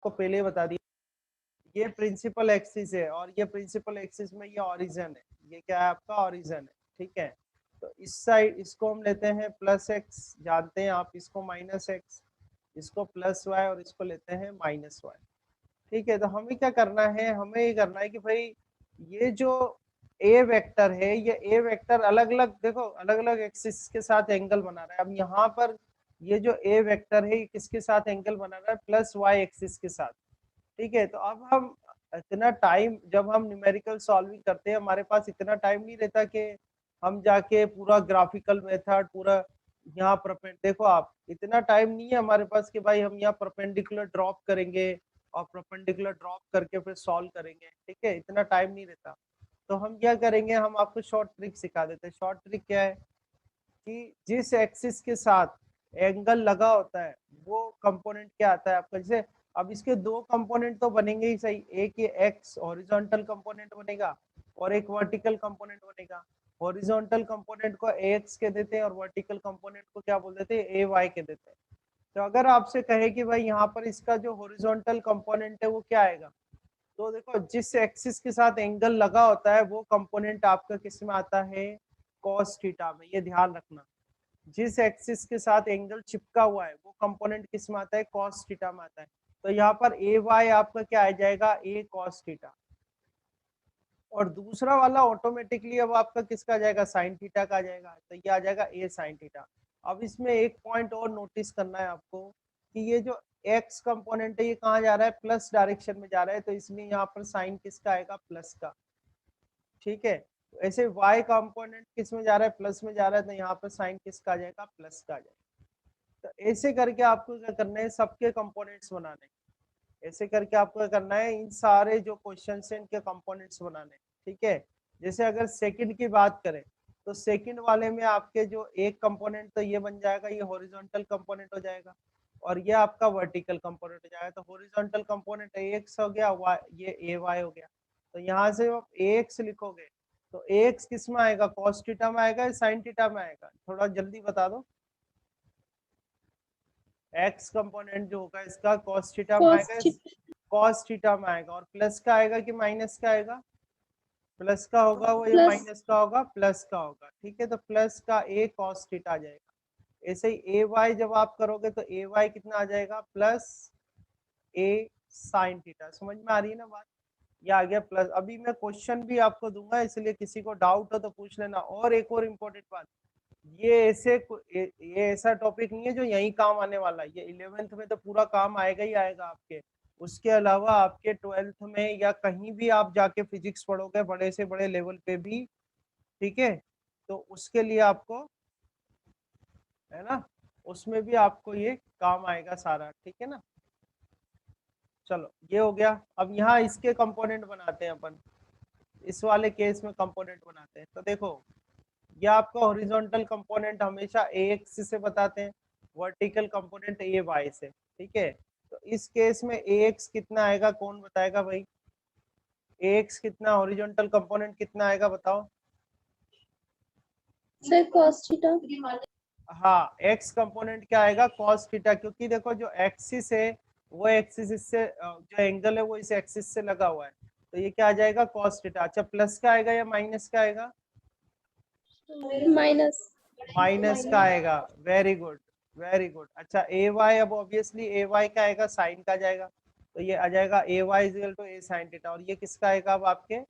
आपको पहले बता दिया, ये प्रिंसिपल एक्सिस है और ये प्रिंसिपल एक्सिस में ये ओरिजिन है, ये क्या है आपका ओरिजिन है, ठीक है। तो इस साइड इसको हम लेते हैं प्लस एक्स, जानते हैं आप, इसको माइनस एक्स, इसको प्लस वाई और इसको लेते हैं माइनस वाई, ठीक है। तो हमें क्या करना है, हमें ये करना है कि भाई ये जो ए वेक्टर है, ये ए वेक्टर अलग अलग, देखो अलग अलग एक्सिस के साथ एंगल बना रहा है। अब यहाँ पर ये जो ए वेक्टर है, ये किसके साथ एंगल बना रहा है, प्लस वाई एक्सिस के साथ, ठीक है। तो अब हम इतना टाइम, जब हम न्यूमेरिकल सॉल्विंग करते हैं, हमारे पास इतना टाइम नहीं रहता कि हम जाके पूरा ग्राफिकल मेथड पूरा यहाँ देखो आप, इतना टाइम नहीं है हमारे पास कि भाई हम यहाँ परपेंडिकुलर ड्रॉप करेंगे और परपेंडिकुलर ड्रॉप करके फिर सॉल्व करेंगे, ठीक है, इतना टाइम नहीं रहता। तो हम क्या करेंगे, हम आपको शॉर्ट ट्रिक सिखा देते हैं। शॉर्ट ट्रिक क्या है कि जिस एक्सिस के साथ एंगल लगा होता है वो कंपोनेंट क्या आता है आपका, जैसे अब इसके दो कंपोनेंट तो बनेंगे ही सही, एक ये एक्स हॉरिजॉन्टल कंपोनेंट बनेगा और एक वर्टिकल कंपोनेंट बनेगा। हॉरिजॉन्टल कंपोनेंट को एक्स के देते हैं और वर्टिकल कंपोनेंट को क्या बोल देते हैं, ए वाई के देते हैं। तो अगर आपसे कहे कि भाई यहाँ पर इसका जो हॉरिजॉन्टल कंपोनेंट है वो क्या आएगा, तो देखो जिस एक्सिस के साथ एंगल लगा होता है वो कंपोनेंट आपका किस में आता है, कॉस थीटा में, ये ध्यान रखना। जिस एक्सिस के साथ एंगल चिपका हुआ है वो कंपोनेंट किस में आता है, कॉस थीटा में आता है। तो यहाँ पर ए वाई आपका क्या आ जाएगा, ए कॉस थीटा, और दूसरा वाला ऑटोमेटिकली अब आपका किसका आ जाएगा, साइन थीटा का आ जाएगा, तो ये आ जाएगा ए साइन थीटा। अब इसमें एक पॉइंट और नोटिस करना है आपको कि ये जो एक्स कंपोनेंट है ये कहाँ जा रहा है, प्लस डायरेक्शन में जा रहा है, तो इसलिए यहाँ पर साइन किसका आएगा, प्लस का, ठीक है। ऐसे y कंपोनेंट किस में जा रहा है, प्लस में जा रहा है, तो यहाँ पर साइन किसका आ जाएगा, प्लस का आ जाएगा। तो ऐसे करके आपको क्या करना है, सबके कंपोनेंट्स बनाने, ऐसे करके आपको क्या करना है, इन सारे जो क्वेश्चन है इनके कंपोनेंट्स बनाने, ठीक है। जैसे अगर सेकंड की बात करें तो सेकंड वाले में आपके जो एक कंपोनेंट तो ये बन जाएगा, ये हॉरिजॉन्टल कंपोनेंट हो जाएगा और ये आपका वर्टिकल कंपोनेंट हो जाएगा। तो हॉरिजॉन्टल कंपोनेंट एक्स हो गया, ये ए वाई हो गया। तो यहाँ से आप एक्स लिखोगे तो एक्स किस में आएगा, कॉस थीटा में आएगा या साइन थीटा में आएगा, थोड़ा जल्दी बता दो। एक्स कंपोनेंट जो होगा इसका कॉस थीटा में आएगा, कॉस थीटा में आएगा, और प्लस का आएगा कि माइनस का आएगा, प्लस का होगा वो, ये माइनस का होगा, प्लस का होगा, ठीक है। तो प्लस का ए कॉस थीटा आ जाएगा। ऐसे ही ए वाई जब आप करोगे तो ए वाई कितना आ जाएगा, प्लस ए साइन थीटा। समझ में आ रही है ना बात, ये आ गया प्लस। अभी मैं क्वेश्चन भी आपको दूंगा, इसलिए किसी को डाउट हो तो पूछ लेना। और एक और इम्पोर्टेंट बात, ये ये ऐसा टॉपिक नहीं है जो यही काम आने वाला है, ये 11th में तो पूरा काम आएगा ही आएगा आपके। उसके अलावा आपके 12th में या कहीं भी आप जाके फिजिक्स पढ़ोगे बड़े से बड़े लेवल पे भी, ठीक है, तो उसके लिए आपको, है ना, उसमें भी आपको ये काम आएगा सारा, ठीक है ना। चलो ये हो गया। अब यहाँ इसके कंपोनेंट बनाते हैं अपन, इस वाले केस में कंपोनेंट बनाते हैं। तो देखो ये आपका हॉरिजॉन्टल कंपोनेंट हमेशा ए एक्सिस से बताते हैं, वर्टिकल कंपोनेंट ए वाई से, ठीक है। तो इस केस में ए एक्स कितना आएगा, कौन बताएगा भाई, ए एक्स कितना, हॉरिजॉन्टल कंपोनेंट कितना आएगा बताओ। Sir cos theta. हाँ, एक्स कंपोनेंट क्या आएगा, कॉस थीटा, क्योंकि देखो जो एक्सिस है वो एक्सिस इससे जो एंगल है वो इस एक्सिस से लगा हुआ है, तो ये क्या आ जाएगा, कॉस थीटा। अच्छा प्लस का आएगा या माइनस का आएगा, माइनस। माइनस का आएगा, वेरी गुड वेरी गुड। अच्छा ए वाई, अब ऑब्वियसली ए वाई का आएगा, साइन का जाएगा, तो ये आ जाएगा A Y is equal to A sine theta, और ये किसका आएगा अब आपके,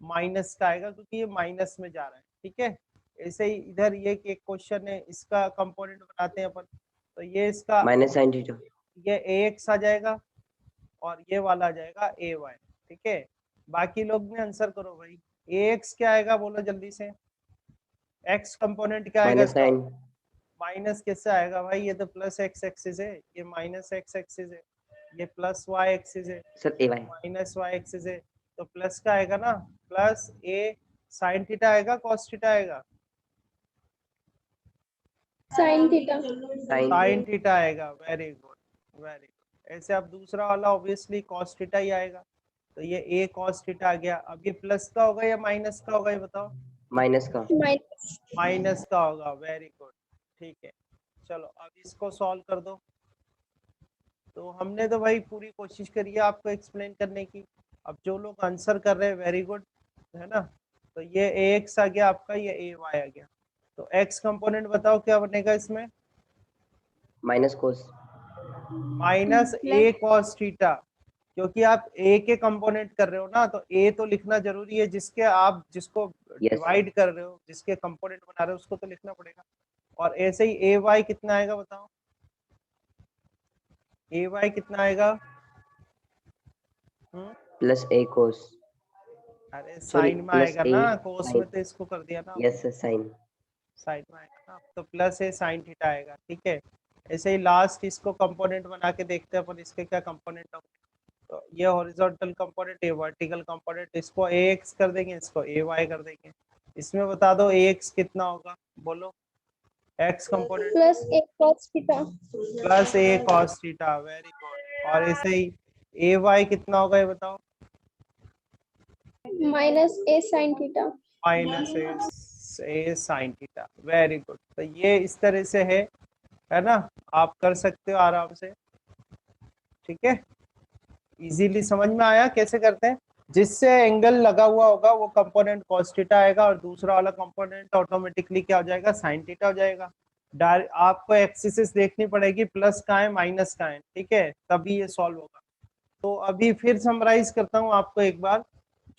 माइनस का आएगा, क्योंकि ये माइनस में जा रहा है, ठीक है। ऐसे ही इधर ये एक क्वेश्चन है, इसका कंपोनेंट बनाते हैं अपन। तो ये इसका माइनस साइन थीटा, ये ए एक्स आ जाएगा और ये वाला आ जाएगा ए वाई, ठीक है। बाकी लोग भी आंसर करो भाई, ए एक्स क्या आएगा बोलो जल्दी से, एक्स कंपोनेंट क्या आएगा माइनस इसका, साइन, माइनस कैसे आएगा भाई, ये तो प्लस एक्स एक्सिस है, ये माइनस एक्स एक्सिस है, ये प्लस वाई एक्सिस है, सर ए वाई, माइनस वाई एक्सिस है, तो प्लस का आएगा ना, प्लस ए साइन थीटा आएगा, कॉस थीटा आएगा, साइन थीटा। साइन थीटा आएगा, वेरी गुड वेरी गुड। ऐसे अब दूसरा वाला ऑब्वियसली कॉस थीटा ही आएगा, तो ये ए कॉस थीटा आ गया। अब ये प्लस का होगा या माइनस का होगा ये बताओ, माइनस का, माइनस। माइनस का होगा, वेरी गुड, ठीक है। चलो अब इसको सॉल्व कर दो। तो हमने तो भाई पूरी कोशिश करी है आपको एक्सप्लेन करने की। अब जो लोग आंसर कर रहे हैं वेरी गुड, है ना। तो ये ax आ गया आपका, ये ay आ गया। तो x कंपोनेंट बताओ क्या बनेगा इसमें? Minus cos. Minus a cos theta, क्योंकि आप a के कंपोनेंट कर रहे हो ना, तो a तो लिखना जरूरी है, जिसके आप जिसको Yes. डिवाइड कर रहे हो, जिसके कंपोनेंट बना रहे हो उसको तो लिखना पड़ेगा। और ऐसे ही ay कितना आएगा बताओ? ay कितना आएगा? प्लस ए कोस। अरे सॉरी, साइन में प्लस आएगा ए ना, कोस साइन। में तो इसको कर दिया ना, यस साइन। साइन में आएगा ना, तो प्लस ए साइन थीटा आएगा, ठीक है। ऐसे ही लास्ट इसको कंपोनेंट बना के देखते हैं अपन, इसके क्या कंपोनेंट होंगे। तो ये हॉरिजॉन्टल कंपोनेंट, ये वर्टिकल कंपोनेंट, इसको ax कर देंगे, इसको ay कर देंगे। इसमें बता दो ax कितना होगा, बोलो। x component plus A cos theta plus a cos theta, very good. और ऐसे ही ay कितना होगा ये बताओ? माइनस ए sin थीटा। माइनस ए साइन थीटा, वेरी गुड। तो ये इस तरह से है ना, आप कर सकते हो आराम से, ठीक है। इजीली समझ में आया कैसे करते हैं? जिससे एंगल लगा हुआ होगा वो कंपोनेंट cos थीटा आएगा, और दूसरा वाला कंपोनेंट ऑटोमेटिकली क्या हो जाएगा? sin थीटा हो जाएगा। आपको एक्सिस देखनी पड़ेगी, प्लस का है माइनस का है, ठीक है, तभी ये सॉल्व होगा। तो अभी फिर समराइज करता हूँ आपको एक बार।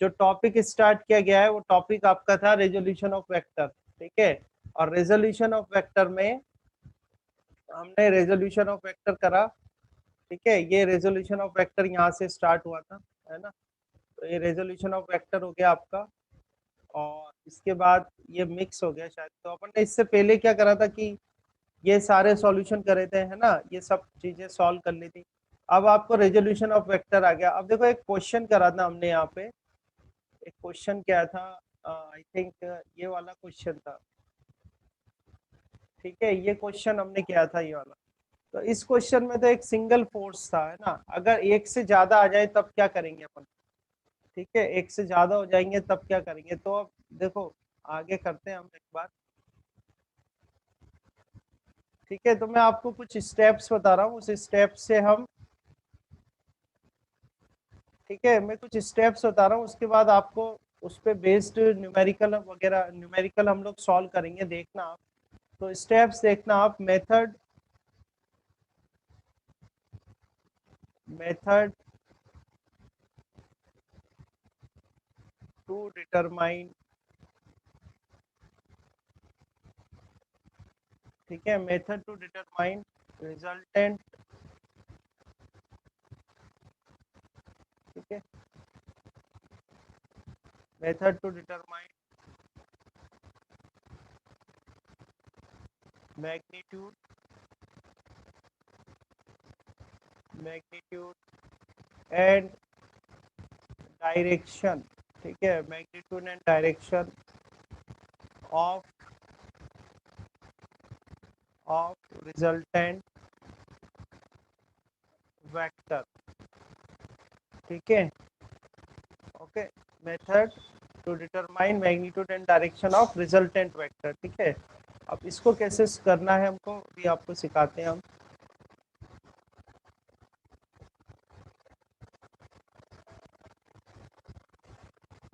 जो टॉपिक स्टार्ट किया गया है वो टॉपिक आपका था रेजोल्यूशन ऑफ वेक्टर, ठीक है। और रेजोल्यूशन ऑफ वेक्टर में हमने रेजोल्यूशन ऑफ वेक्टर करा, ठीक है। ये रेजोल्यूशन ऑफ वेक्टर यहाँ से स्टार्ट हुआ था, है ना। तो ये रेजोल्यूशन ऑफ वेक्टर हो गया आपका, और इसके बाद ये मिक्स हो गया शायद। तो अपन ने इससे पहले क्या करा था कि ये सारे सॉल्यूशन करे थे, है ना, ये सब चीजें सॉल्व कर ली थी। अब आपको रेजोल्यूशन ऑफ वेक्टर आ गया। अब देखो एक क्वेश्चन करा था हमने यहाँ पे, एक क्वेश्चन क्या था, आई थिंक ये वाला क्वेश्चन था, ठीक है। ये क्वेश्चन हमने किया था ये वाला। तो इस क्वेश्चन में तो एक सिंगल फोर्स था, है ना। अगर एक से ज्यादा आ जाए तब क्या करेंगे अपन, ठीक है, एक से ज्यादा हो जाएंगे तब क्या करेंगे। तो अब देखो आगे करते हैं हम एक बार, ठीक है। तो मैं आपको कुछ स्टेप्स बता रहा हूँ, उस स्टेप से हम, ठीक है, मैं कुछ स्टेप्स बता रहा हूँ, उसके बाद आपको उस पे बेस्ड न्यूमेरिकल वगैरह, न्यूमेरिकल हम लोग सॉल्व करेंगे, देखना आप। तो स्टेप्स देखना आप। मेथड मेथड टू डिटरमाइन, ठीक है, मेथड टू डिटरमाइन रिजल्टेंट, ठीक है, method to determine magnitude and direction, ठीक है, magnitude and direction of resultant vector, ठीक है, okay. Method to determine magnitude and direction of resultant vector, ठीक है। अब इसको कैसे करना है हमको भी आपको सिखाते हैं हम।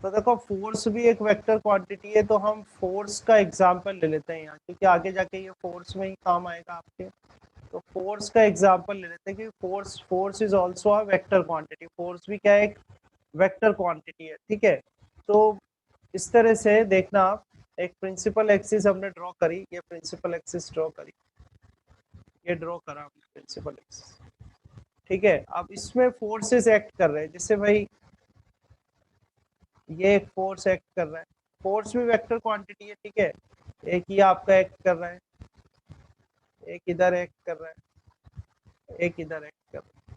तो देखो फोर्स भी एक वेक्टर क्वांटिटी है, तो हम फोर्स का एग्जांपल ले लेते हैं यहाँ, क्योंकि आगे जाके ये फोर्स में ही काम आएगा आपके। तो फोर्स का एग्जांपल ले लेते हैं कि force is also a vector quantity. Force भी क्या है? एक वेक्टर क्वांटिटी है, ठीक है। तो इस तरह से देखना आप, एक प्रिंसिपल एक्सिस हमने ड्रॉ करी, ये प्रिंसिपल एक्सिस ड्रॉ करी, ये ड्रॉ करा हमने प्रिंसिपल एक्सिस, ठीक है। अब इसमें फोर्सेस एक्ट कर रहे हैं, जैसे भाई ये एक फोर्स एक्ट कर रहा है, फोर्स भी वेक्टर क्वांटिटी है, ठीक है। एक ये आपका एक्ट कर रहा है, एक इधर एक्ट कर रहा है, एक इधर एक्ट कर रहा है।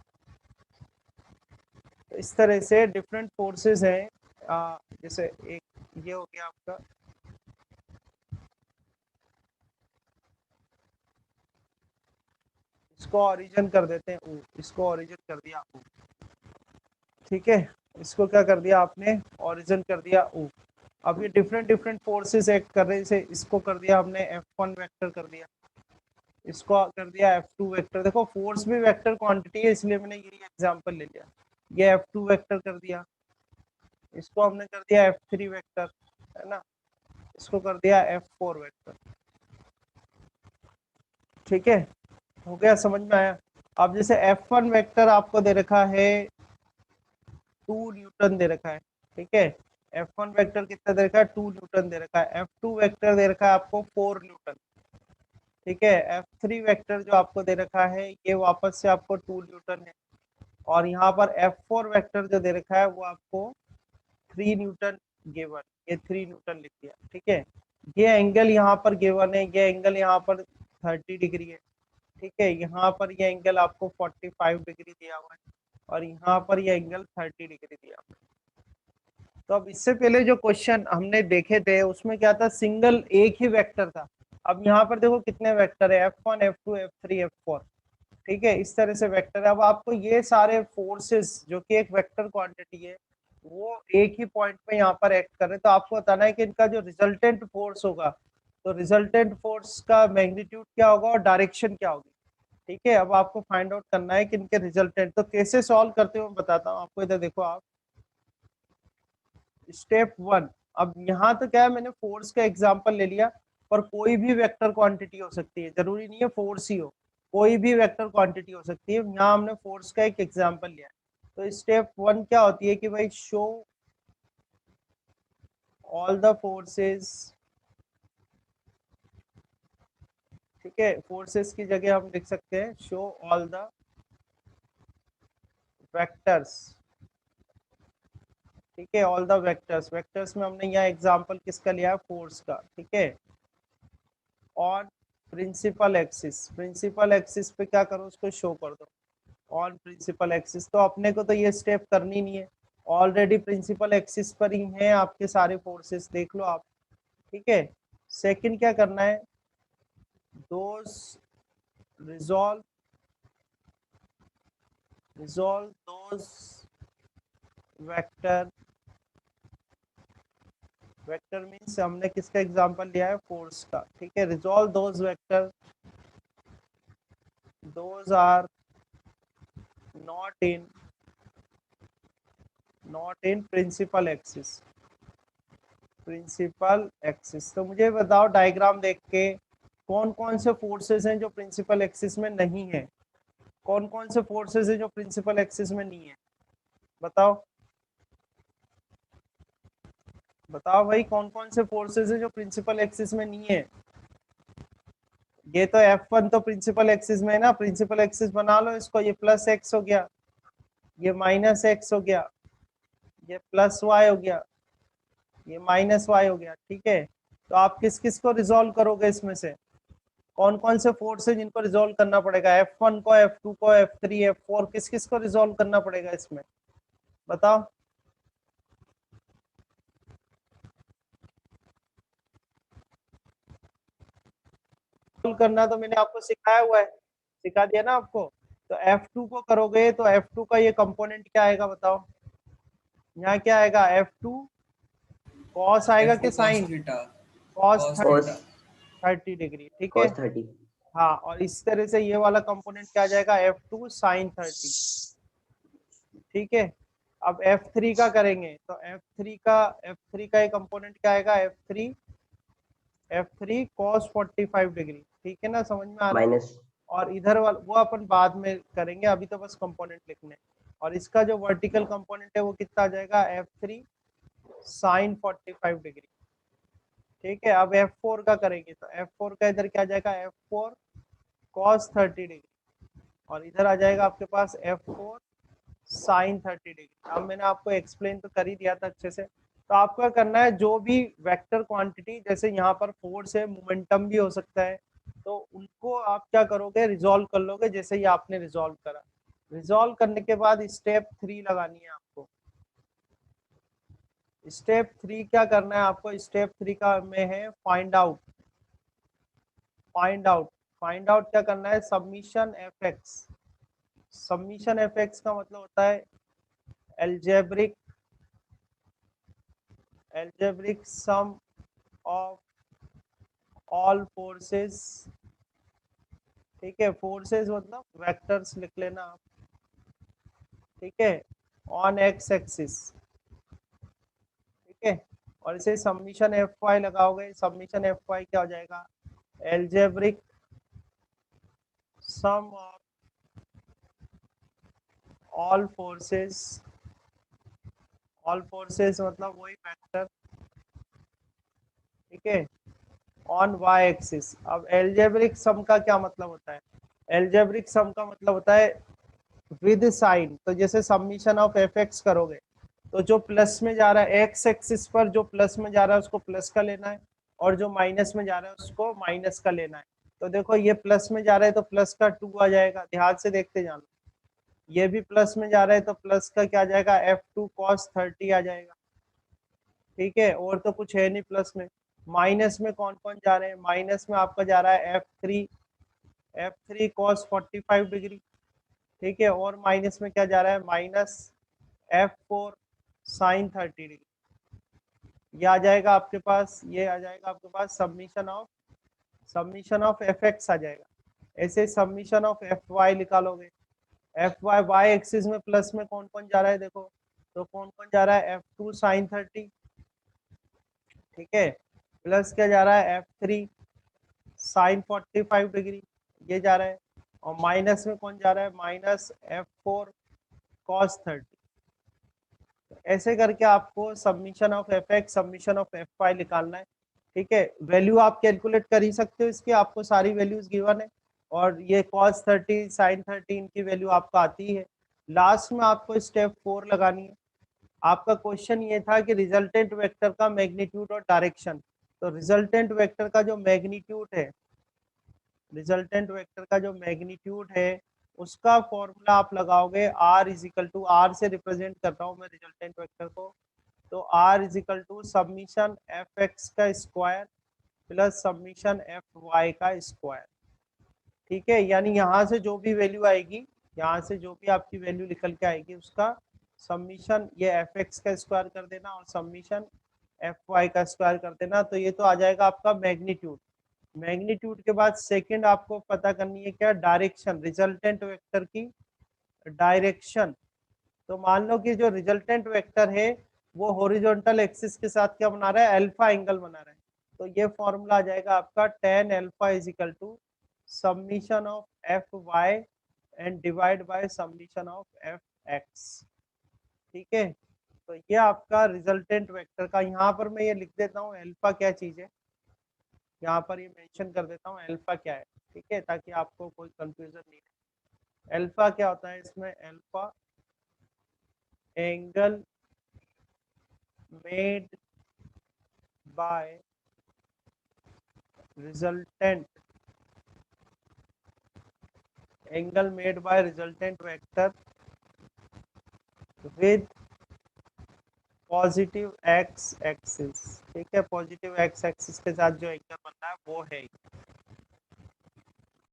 तो इस तरह से डिफरेंट फोर्सेस हैं। जैसे एक ये हो गया आपका, इसको ओरिजिन कर देते हैं U, इसको ओरिजिन कर दिया U, ठीक है। इसको क्या कर दिया आपने? ओरिजिन कर दिया U। अब ये डिफरेंट फोर्सेस एक्ट कर रहे हैं, जैसे इसको कर दिया हमने F1 वेक्टर कर दिया, इसको कर दिया F2 वेक्टर। देखो फोर्स भी वेक्टर क्वांटिटी है, इसलिए मैंने यही एग्जांपल ले लिया। ये F2 वेक्टर कर दिया, इसको हमने कर दिया F3 वेक्टर, है ना, इसको कर दिया F4 वेक्टर। ठीक है, हो गया, समझ में आया। अब जैसे F1 वेक्टर आपको दे रखा है 2 न्यूटन दे रखा है, ठीक है, F1 वेक्टर कितना दे रखा है 2 न्यूटन दे रखा है, F2 वेक्टर दे रखा है आपको 4 न्यूटन, ठीक है, F3 वेक्टर जो आपको दे रखा है ये वापस से आपको 2 न्यूटन है, और यहाँ पर F4 वेक्टर जो दे रखा है वो आपको 3 न्यूटन गिवन, ये 3 न्यूटन लिख दिया, ठीक है। ये एंगल यहाँ पर गिवन है, ये एंगल यहाँ पर 30 डिग्री है, ठीक है, यहाँ पर ये एंगल आपको 45 डिग्री दिया हुआ है, और यहाँ पर ये एंगल 30 डिग्री दिया हुआ है। तो अब इससे पहले जो क्वेश्चन हमने देखे थे उसमें क्या था, सिंगल एक ही वेक्टर था। अब यहाँ पर देखो कितने वेक्टर है, F1 F2 F3 F4, ठीक है, इस तरह से वेक्टर है। अब आपको ये सारे फोर्सेस जो कि एक वेक्टर क्वांटिटी है वो एक ही पॉइंट पे यहाँ पर एक्ट कर रहे हैं, तो आपको बताना है कि इनका जो रिजल्टेंट फोर्स होगा, तो रिजल्टेंट फोर्स का मैग्नीट्यूड क्या होगा और डायरेक्शन क्या होगी, ठीक है। अब आपको फाइंड आउट करना है कि इनके रिजल्टेंट, तो कैसे सॉल्व करते हो मैं बताता हूँ आपको। इधर देखो आप, स्टेप 1, अब यहाँ तो क्या है, मैंने फोर्स का एग्जांपल ले लिया, पर कोई भी वेक्टर क्वांटिटी हो सकती है, जरूरी नहीं है फोर्स ही हो, कोई भी वेक्टर क्वांटिटी हो सकती है। यहाँ हमने फोर्स का एक एग्जांपल लिया है। तो स्टेप 1 क्या होती है कि भाई शो ऑल द फोर्सेस, ठीक है, फोर्सेस की जगह हम लिख सकते हैं शो ऑल द वेक्टर्स, ठीक है, ऑल द वेक्टर्स। वेक्टर्स में हमने यहाँ एग्जांपल किसका लिया है, फोर्स का, ठीक है। On principal axis, principal axis पे क्या करो, उसको शो कर दो ऑन प्रिंसिपल एक्सिस। तो अपने को तो ये स्टेप करनी नहीं है, ऑलरेडी प्रिंसिपल एक्सिस पर ही हैं आपके सारे फोर्सेस, देख लो आप, ठीक है। सेकंड क्या करना है, those resolve those vector, vector means हमने किसका एग्जांपल लिया है, फोर्स का, ठीक है। Resolve those vector, those are not in principal axis, principal axis. तो मुझे बताओ डायग्राम देख के कौन कौन से फोर्सेस हैं जो प्रिंसिपल एक्सिस में नहीं है, कौन कौन से फोर्सेस हैं जो प्रिंसिपल एक्सिस में नहीं है, बताओ बताओ भाई, कौन कौन से फोर्सेस हैं जो प्रिंसिपल एक्सिस में नहीं है। ये तो F1 तो प्रिंसिपल एक्सिस में है ना, प्रिंसिपल एक्सिस बना लो इसको, ये प्लस एक्स हो गया, ये माइनस एक्स हो गया, ये प्लस वाई हो गया, ये माइनस वाई हो गया, ठीक है। तो आप किस किस को रिजॉल्व करोगे, इसमें से कौन कौन से फोर्स है जिनको रिजॉल्व करना पड़ेगा, F1 को, F2 को, F3 F4, किस किस को रिजॉल्व करना पड़ेगा इसमें, बताओ। करना तो मैंने आपको सिखाया हुआ है, सिखा दिया ना आपको। तो F2 को करोगे तो F2 का ये कंपोनेंट क्या आएगा बताओ, यहाँ क्या आएगा, F2 कॉस आएगा कि F2 cos sine, theta, cos cos cos, theta, 30 degree, ठीक है। cos 30, हाँ, और इस तरह से ये वाला कंपोनेंट क्या आ जाएगा, F2 साइन 30, ठीक है। अब F3 का करेंगे तो F3 का एक कंपोनेंट क्या आएगा, F3 cos 45 डिग्री, ठीक है ना, समझ में आ रहा है। minus, और इधर वाला वो अपन बाद में करेंगे, अभी तो बस कंपोनेंट लिखने हैं। और इसका जो वर्टिकल कंपोनेंट है वो कितना आ जाएगा, F3 साइन 45 डिग्री, ठीक है। अब F4 का करेंगे तो F4 का इधर क्या आ जाएगा, F4 cos 30 डिग्री, और इधर आ जाएगा आपके पास F4 साइन 30 डिग्री। अब मैंने आपको एक्सप्लेन तो कर ही दिया था अच्छे से। तो आपका करना है जो भी वेक्टर क्वांटिटी, जैसे यहाँ पर फोर्स है, मोमेंटम भी हो सकता है, तो उनको आप क्या करोगे, रिजॉल्व कर लोगे, जैसे ही आपने रिजॉल्व करा। रिजॉल्व करने के बाद स्टेप 3 लगानी है आपको। स्टेप 3 क्या करना है आपको, स्टेप 3 का में है फाइंड आउट, फाइंड आउट क्या करना है, submission F X. Submission F X का मतलब होता है algebraic sum of all forces ठीक है, फोर्सेस मतलब वेक्टर्स लिख लेना आप, ठीक है, ऑन एक्स एक्सिस, ठीक है। और इसे समीशन एफ वाई लगाओगे, समीशन एफ वाई क्या हो जाएगा, algebraic sum of all forces, all forces मतलब वही वेक्टर, ठीक है, ऑन वाई एक्सिस। अब एल्जेब्रिक सम का क्या मतलब होता है, एल्जेब्रिक सम का मतलब होता है विद साइन। तो जैसे समीशन ऑफ एफ एक्स करोगे तो जो प्लस में जा रहा है एक्स एक्सिस पर, जो प्लस में जा रहा है उसको प्लस का लेना है, और जो माइनस में जा रहा है उसको माइनस का लेना है। तो देखो ये प्लस में जा रहा है तो प्लस का 2 आ जाएगा, ध्यान से देखते जाना। ये भी प्लस में जा रहा है तो प्लस का क्या आ जाएगा, F2 cos 30 आ जाएगा, ठीक है। और तो कुछ है नहीं प्लस में। माइनस में कौन कौन जा रहे हैं, माइनस में आपका जा रहा है F3 cos 45 डिग्री, ठीक है। और माइनस में क्या जा रहा है, माइनस F4 sin 30 डिग्री। ये आ जाएगा आपके पास, ये आ जाएगा आपके पास समीशन ऑफ एफ एक्स आ जाएगा। ऐसे समीशन ऑफ एफ वाई निकालोगे, एफ वाई वाई एक्सिस में प्लस में कौन कौन जा रहा है देखो, तो कौन कौन जा रहा है, F2 sin 30, ठीक है, प्लस क्या जा रहा है, F3 sin 45 डिग्री, ये जा रहा है। और माइनस में कौन जा रहा है, माइनस F4 cos 30। ऐसे करके आपको submission of F X submission of F Y निकालना है, ठीक है। वैल्यू आप कैलकुलेट कर ही सकते हो इसकी, आपको सारी वैल्यूज गिवन है। और ये cos 30 sin 30 इनकी वैल्यू आपको आती है। लास्ट में आपको स्टेप 4 लगानी है। आपका क्वेश्चन ये था कि रिजल्टेंट वेक्टर का मैग्नीट्यूड और डायरेक्शन। तो रिजल्टेंट वेक्टर का जो मैग्नीट्यूड है, रिजल्टेंट वेक्टर का जो मैग्नीट्यूड है उसका फॉर्मूला आप लगाओगे, R is equal to, R से रिप्रेजेंट कर रहा हूँ मैं रिजल्टेंट वेक्टर को, तो R is equal to summation F X का square plus summation F Y का स्क्वायर, ठीक है। यानी यहाँ से जो भी वैल्यू आएगी, यहाँ से जो भी आपकी वैल्यू निकल के आएगी उसका सबमिशन ये एफ एक्स का स्क्वायर कर देना और सबमिशन एफ वाई का स्क्वायर कर देना, तो ये तो आ जाएगा आपका मैग्नीट्यूड। मैग्नीट्यूड के बाद सेकंड आपको पता करनी है क्या, डायरेक्शन, रिजल्टेंट वेक्टर की डायरेक्शन। तो मान लो कि जो रिजल्टेंट वेक्टर है वो हॉरिजॉन्टल एक्सिस के साथ क्या बना रहा है, अल्फा एंगल बना रहा है। तो ये फॉर्मूला आ जाएगा आपका tan alpha is equal to submission of F Y and divide by submission of F X, ठीक है। तो ये आपका रिजल्टेंट वेक्टर का, यहाँ पर मैं ये लिख देता हूँ अल्फा क्या चीज है, यहाँ पर ये मेंशन कर देता हूँ अल्फा क्या है, ठीक है, ताकि आपको कोई कंफ्यूजन नहीं है। अल्फा क्या होता है इसमें, alpha angle made by resultant, angle made by resultant vector with positive x axis, ठीक है। पॉजिटिव एक्स एक्सिस के साथ जो एंगल बन रहा है वो है,